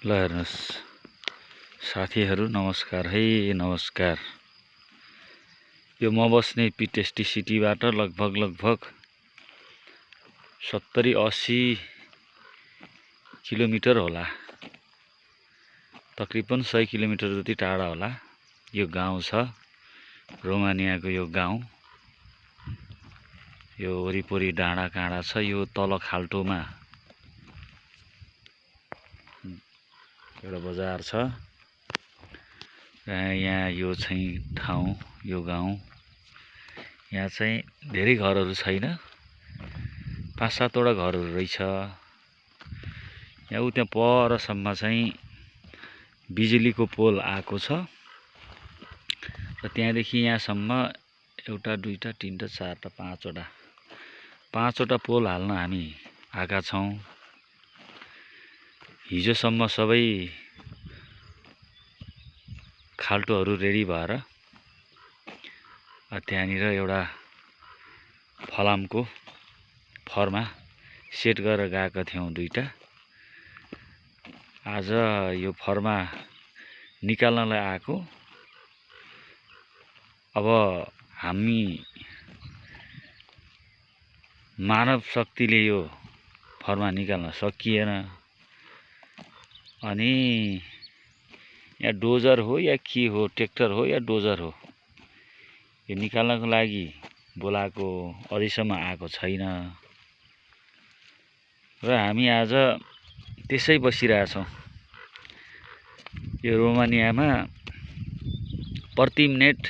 ल हेर्नुस् साथीहरू, नमस्कार है, नमस्कार। यो म बस्ने पिटेस्टी सिटीबाट लगभग 70-80 किलोमिटर होला, तकरिबन 100 किलोमिटर जति टाढा होला। यो गाउँ छ रोमानियाको। यो गाउँ, यो वरिपरि डाँडा काँडा छ। यो तल खाल्टोमा एउटा बजार छ। यहाँ यो चाहिँ ठाउँ, यो गाउँ, यहाँ चाहिँ धेरै घरहरू छैन, 5-7 वटा घरहरू रहेछ। यहाँ त्यहाँ परसम्म चाहिँ बिजुलीको पोल आएको छ र त्यहाँदेखि यहाँसम्म 1, 2, 3, 4, 5 वटा पोल हाल्न हामी आएका छौँ। हिजोसम्म सबै खाल्टोहरू रेडी भएर त्यहाँनिर एउटा फलामको फरमा सेट गरेर गएका थियौँ 2टा। आज यो फरमा निकाल्नलाई आएको। अब हामी मानव शक्तिले यो फरमा निकाल्न सकिएन। अनि यहाँ डोजर हो या के हो, ट्र्याक्टर हो या डोजर हो, यो निकाल्नको लागि बोलाएको अझैसम्म आएको छैन। र हामी आज त्यसै बसिरहेछौँ। यो रोमानियामा प्रति मिनेट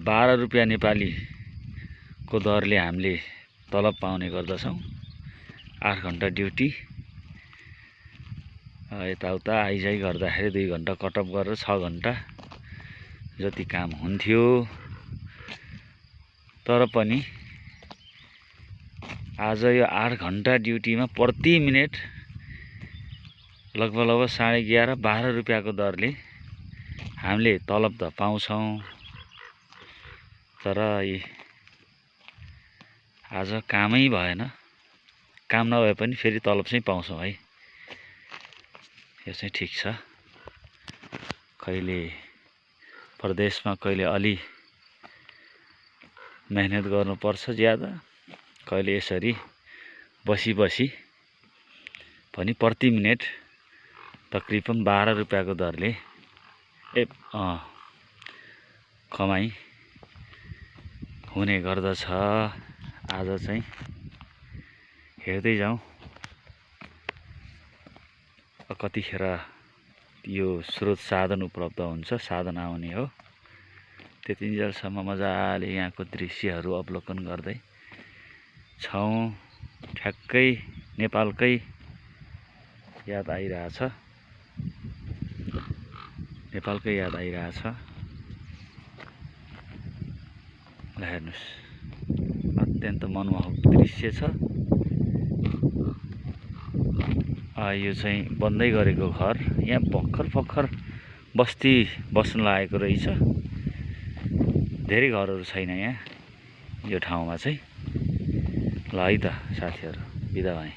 12 रुपियाँ नेपालीको दरले हामीले तलब पाउने गर्दछौँ। 8 घण्टा ड्युटी, यताउता आइजाइ गर्दाखेरि 2 घण्टा कटअप गरेर 6 घण्टा जति काम हुन्थ्यो। तर पनि आज यो 8 घण्टा ड्युटीमा प्रति मिनेट लगभग 11:30-12 रुपियाँको दरले हामीले तलब त पाउँछौँ। तर आज कामै भएन। काम नभए पनि फेरि तलब चाहिँ पाउँछौँ है। यो चाहिँ ठिक छ। कहिले परदेशमा कहिले अलि मेहनत गर्नुपर्छ ज्यादा, कहिले यसरी बसी पनि प्रति मिनेट तकरिबन 12 रुपियाँको दरले कमाइ हुने गर्दछ। आज चाहिँ हेर्दै जाउँ कतिखेर यो स्रोत साधन उपलब्ध हुन्छ, साधन आउने हो। त्यतिन्जेलसम्म मजाले यहाँको दृश्यहरू अवलोकन गर्दै छौँ। ठ्याक्कै नेपालकै याद आइरहेछ, नेपालकै याद आइरहेछ। ल हेर्नुस्, अत्यन्त मनमोहक दृश्य छ। यो चाहिँ बन्दै गरेको घर। यहाँ भर्खर बस्ती बस्न लागेको रहेछ। धेरै घरहरू छैन यहाँ यो ठाउँमा चाहिँ। ल है त साथीहरू, बिदा भएँ।